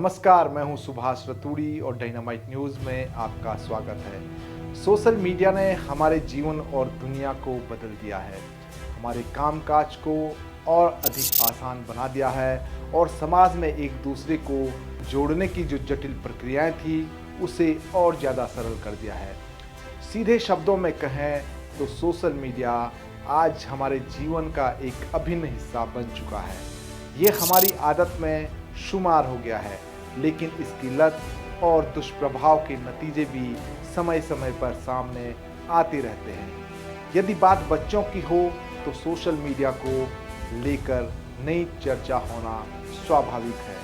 नमस्कार, मैं हूं सुभाष रतूड़ी और डायनामाइट न्यूज़ में आपका स्वागत है। सोशल मीडिया ने हमारे जीवन और दुनिया को बदल दिया है, हमारे कामकाज को और अधिक आसान बना दिया है और समाज में एक दूसरे को जोड़ने की जो जटिल प्रक्रियाएं थी, उसे और ज़्यादा सरल कर दिया है। सीधे शब्दों में कहें तो सोशल मीडिया आज हमारे जीवन का एक अभिन्न हिस्सा बन चुका है। ये हमारी आदत में शुमार हो गया है, लेकिन इसकी लत और दुष्प्रभाव के नतीजे भी समय समय पर सामने आते रहते हैं। यदि बात बच्चों की हो तो सोशल मीडिया को लेकर नई चर्चा होना स्वाभाविक है।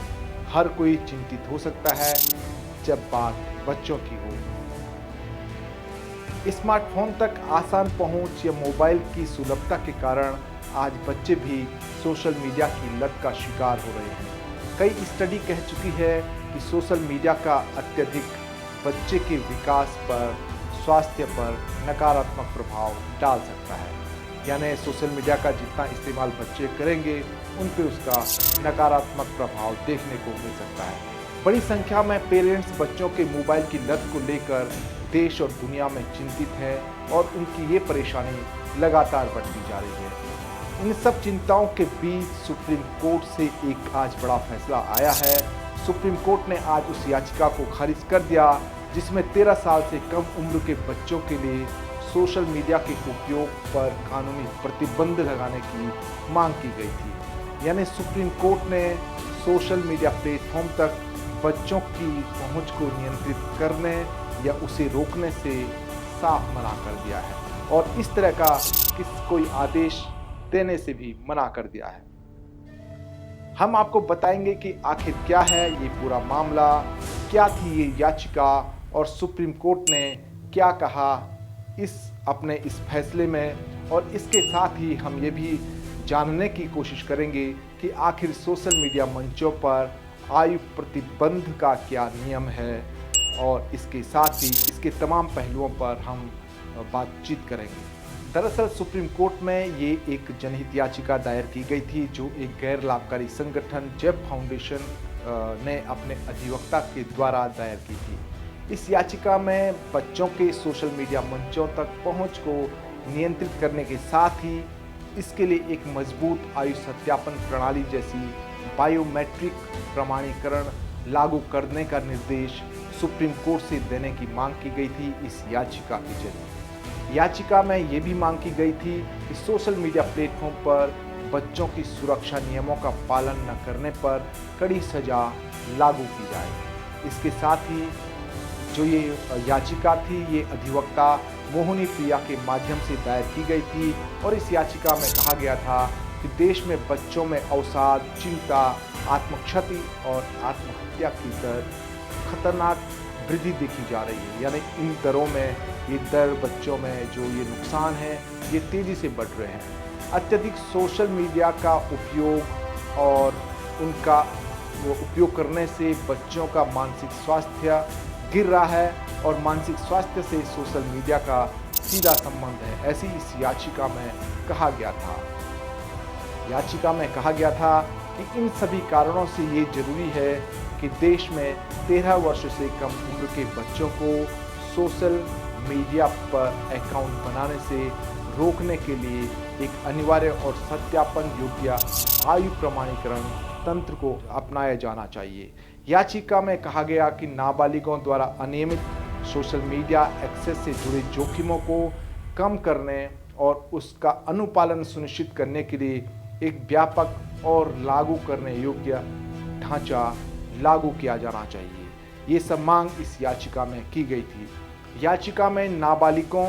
हर कोई चिंतित हो सकता है जब बात बच्चों की हो। स्मार्टफोन तक आसान पहुंच या मोबाइल की सुलभता के कारण आज बच्चे भी सोशल मीडिया की लत का शिकार हो रहे हैं। कई स्टडी कह चुकी है कि सोशल मीडिया का अत्यधिक बच्चे के विकास पर, स्वास्थ्य पर नकारात्मक प्रभाव डाल सकता है। यानी सोशल मीडिया का जितना इस्तेमाल बच्चे करेंगे, उन पर उसका नकारात्मक प्रभाव देखने को मिल सकता है। बड़ी संख्या में पेरेंट्स बच्चों के मोबाइल की लत को लेकर देश और दुनिया में चिंतित हैं और उनकी ये परेशानी लगातार बढ़ती जा रही है। इन सब चिंताओं के बीच सुप्रीम कोर्ट से एक आज बड़ा फैसला आया है। सुप्रीम कोर्ट ने आज उस याचिका को खारिज कर दिया जिसमें 13 साल से कम उम्र के बच्चों के लिए सोशल मीडिया के उपयोग पर कानूनी प्रतिबंध लगाने की मांग की गई थी। यानी सुप्रीम कोर्ट ने सोशल मीडिया प्लेटफॉर्म तक बच्चों की पहुंच को नियंत्रित करने या उसे रोकने से साफ मना कर दिया है और इस तरह का कोई आदेश देने से भी मना कर दिया है। हम आपको बताएंगे कि आखिर क्या है ये पूरा मामला, क्या थी ये याचिका और सुप्रीम कोर्ट ने क्या कहा इस फैसले में, और इसके साथ ही हम ये भी जानने की कोशिश करेंगे कि आखिर सोशल मीडिया मंचों पर आयु प्रतिबंध का क्या नियम है और इसके साथ ही इसके तमाम पहलुओं पर हम बातचीत करेंगे। दरअसल सुप्रीम कोर्ट में ये एक जनहित याचिका दायर की गई थी जो एक गैर लाभकारी संगठन जेफ फाउंडेशन ने अपने अधिवक्ता के द्वारा दायर की थी। इस याचिका में बच्चों के सोशल मीडिया मंचों तक पहुंच को नियंत्रित करने के साथ ही इसके लिए एक मजबूत आयु सत्यापन प्रणाली जैसी बायोमेट्रिक प्रमाणीकरण लागू करने का निर्देश सुप्रीम कोर्ट से देने की मांग की गई थी। इस याचिका के जरिए याचिका में ये भी मांग की गई थी कि सोशल मीडिया प्लेटफॉर्म पर बच्चों की सुरक्षा नियमों का पालन न करने पर कड़ी सजा लागू की जाए। इसके साथ ही जो ये याचिका थी ये अधिवक्ता मोहिनी प्रिया के माध्यम से दायर की गई थी और इस याचिका में कहा गया था कि देश में बच्चों में अवसाद, चिंता, आत्मक्षति और आत्महत्या की दर खतरनाक वृद्धि देखी जा रही है। यानी इन दरों में ये दर बच्चों में जो ये नुकसान है ये तेज़ी से बढ़ रहे हैं। अत्यधिक सोशल मीडिया का उपयोग और उनका उपयोग करने से बच्चों का मानसिक स्वास्थ्य गिर रहा है और मानसिक स्वास्थ्य से सोशल मीडिया का सीधा संबंध है, ऐसी इस याचिका में कहा गया था। याचिका में कहा गया था कि इन सभी कारणों से ये जरूरी है कि देश में 13 वर्ष से कम उम्र के बच्चों को सोशल मीडिया पर अकाउंट बनाने से रोकने के लिए एक अनिवार्य और सत्यापन योग्य आयु प्रमाणीकरण तंत्र को अपनाया जाना चाहिए। याचिका में कहा गया कि नाबालिगों द्वारा अनियमित सोशल मीडिया एक्सेस से जुड़े जोखिमों को कम करने और उसका अनुपालन सुनिश्चित करने के लिए एक व्यापक और लागू करने योग्य ढांचा लागू किया जाना चाहिए। ये सब मांग इस याचिका में की गई थी। याचिका में नाबालिगों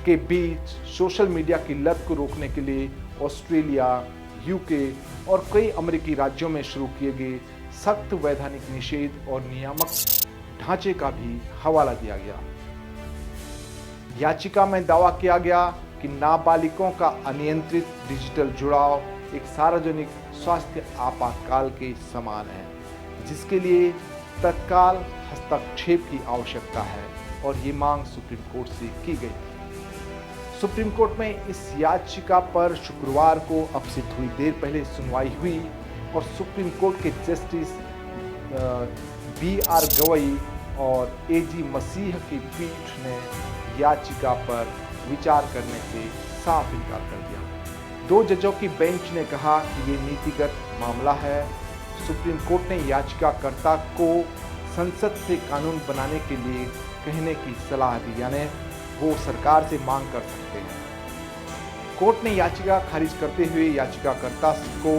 के बीच सोशल मीडिया की लत को रोकने के लिए ऑस्ट्रेलिया, यूके और कई अमेरिकी राज्यों में शुरू किए गए सख्त वैधानिक निषेध और नियामक ढांचे का भी हवाला दिया गया। याचिका में दावा किया गया कि नाबालिगों का अनियंत्रित डिजिटल जुड़ाव एक सार्वजनिक स्वास्थ्य आपातकाल के समान है जिसके लिए तत्काल हस्तक्षेप की आवश्यकता है और ये मांग सुप्रीम कोर्ट से की गई थी। सुप्रीम कोर्ट में इस याचिका पर शुक्रवार को अब से थोड़ी देर पहले सुनवाई हुई और सुप्रीम कोर्ट के जस्टिस BR गवई और AG मसीह की पीठ ने याचिका पर विचार करने से साफ इनकार कर दिया। 2 जजों की बेंच ने कहा कि ये नीतिगत मामला है। सुप्रीम कोर्ट ने याचिकाकर्ता को संसद से कानून बनाने के लिए कहने की सलाह दी, यानी वो सरकार से मांग कर सकते हैं। कोर्ट ने याचिका खारिज करते हुए याचिकाकर्ता को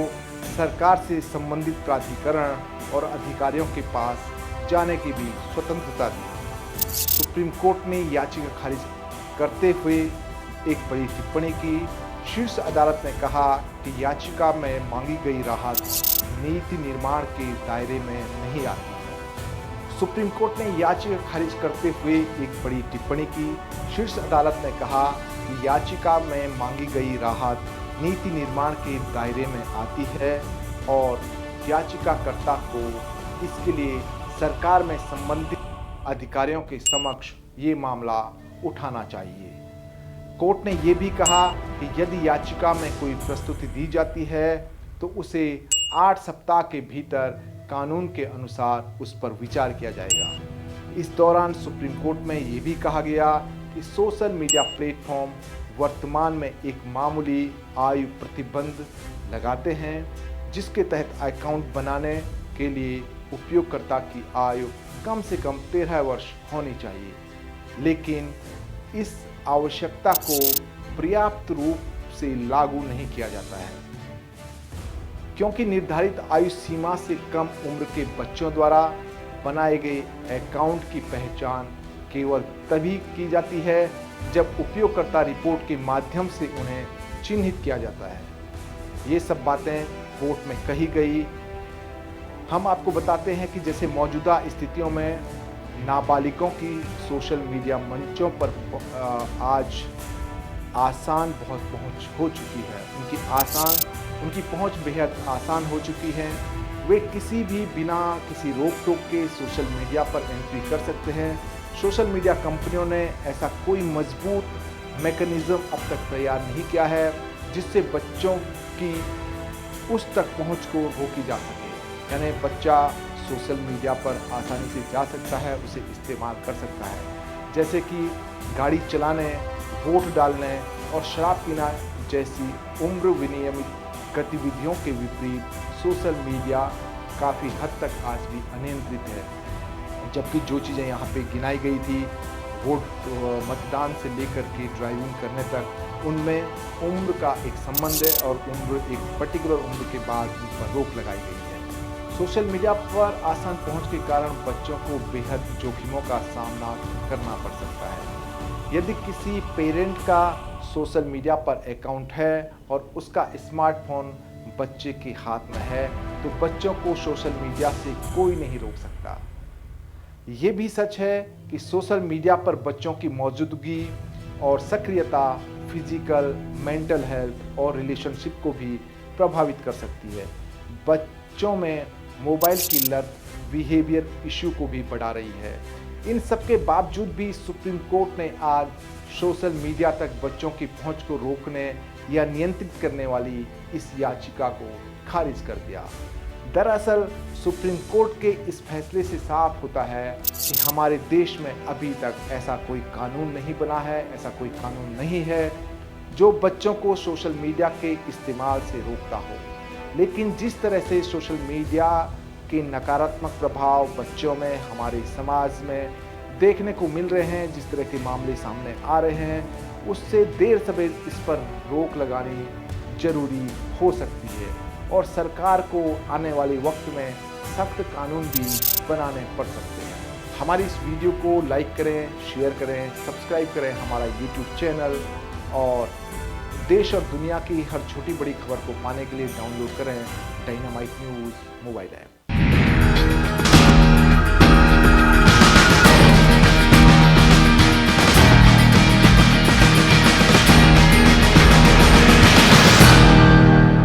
सरकार से संबंधित प्राधिकरण और अधिकारियों के पास जाने की भी स्वतंत्रता दी। सुप्रीम कोर्ट ने याचिका खारिज करते हुए एक बड़ी टिप्पणी की। शीर्ष अदालत ने कहा कि याचिका में मांगी गई राहत नीति निर्माण के दायरे में नहीं आती। सुप्रीम कोर्ट ने याचिका खारिज करते हुए एक बड़ी टिप्पणी की। शीर्ष अदालत ने कहा कि याचिका में मांगी गई राहत नीति निर्माण के दायरे में आती है और याचिकाकर्ता को इसके लिए सरकार में संबंधित अधिकारियों के समक्ष ये मामला उठाना चाहिए। कोर्ट ने ये भी कहा कि यदि याचिका में कोई प्रस्तुति दी जाती है तो उसे 8 सप्ताह के भीतर कानून के अनुसार उस पर विचार किया जाएगा। इस दौरान सुप्रीम कोर्ट में ये भी कहा गया कि सोशल मीडिया प्लेटफॉर्म वर्तमान में एक मामूली आयु प्रतिबंध लगाते हैं, जिसके तहत अकाउंट बनाने के लिए उपयोगकर्ता की आयु कम से कम 13 वर्ष होनी चाहिए, लेकिन इस आवश्यकता को पर्याप्त रूप से लागू नहीं किया जाता है, क्योंकि निर्धारित आयु सीमा से कम उम्र के बच्चों द्वारा बनाए गए अकाउंट की पहचान केवल तभी की जाती है जब उपयोगकर्ता रिपोर्ट के माध्यम से उन्हें चिन्हित किया जाता है। ये सब बातें कोर्ट में कही गई। हम आपको बताते हैं कि जैसे मौजूदा स्थितियों में नाबालिगों की सोशल मीडिया मंचों पर आज आसान बहुत पहुंच हो चुकी है। उनकी पहुंच बेहद आसान हो चुकी है। वे किसी भी बिना किसी रोक टोक के सोशल मीडिया पर एंट्री कर सकते हैं। सोशल मीडिया कंपनियों ने ऐसा कोई मजबूत मैकेनिज्म अब तक तैयार नहीं किया है जिससे बच्चों की उस तक पहुंच को रोकी जा सके, यानी बच्चा सोशल मीडिया पर आसानी से जा सकता है, उसे इस्तेमाल कर सकता है, जैसे कि गाड़ी चलाने, वोट डालने और शराब पीना जैसी उम्र विनियमित गतिविधियों के विपरीत सोशल मीडिया काफ़ी हद तक आज भी अनियंत्रित है। जबकि जो चीज़ें यहाँ पे गिनाई गई थी, वोट मतदान से लेकर के ड्राइविंग करने तक, उनमें उम्र का एक संबंध है और एक पर्टिकुलर उम्र के बाद उन पर रोक लगाई गई है। सोशल मीडिया पर आसान पहुँच के कारण बच्चों को बेहद जोखिमों का सामना करना पड़ सकता है। यदि किसी पेरेंट का सोशल मीडिया पर अकाउंट है और उसका स्मार्टफोन बच्चे के हाथ में है तो बच्चों को सोशल मीडिया से कोई नहीं रोक सकता। ये भी सच है कि सोशल मीडिया पर बच्चों की मौजूदगी और सक्रियता फिजिकल, मेंटल हेल्थ और रिलेशनशिप को भी प्रभावित कर सकती है। बच्चों में मोबाइल की लत बिहेवियर इश्यू को भी बढ़ा रही है। इन सब के बावजूद भी सुप्रीम कोर्ट ने आज सोशल मीडिया तक बच्चों की पहुंच को रोकने या नियंत्रित करने वाली इस याचिका को खारिज कर दिया। दरअसल सुप्रीम कोर्ट के इस फैसले से साफ होता है कि हमारे देश में अभी तक ऐसा कोई कानून नहीं बना है, ऐसा कोई कानून नहीं है जो बच्चों को सोशल मीडिया के इस्तेमाल से रोकता हो। लेकिन जिस तरह से सोशल मीडिया के नकारात्मक प्रभाव बच्चों में, हमारे समाज में देखने को मिल रहे हैं, जिस तरह के मामले सामने आ रहे हैं, उससे देर सवेर इस पर रोक लगानी जरूरी हो सकती है और सरकार को आने वाले वक्त में सख्त कानून भी बनाने पड़ सकते हैं। हमारी इस वीडियो को लाइक करें, शेयर करें, सब्सक्राइब करें हमारा यूट्यूब चैनल और देश और दुनिया की हर छोटी बड़ी खबर को पाने के लिए डाउनलोड करें डायनामाइट न्यूज़ मोबाइल ऐप।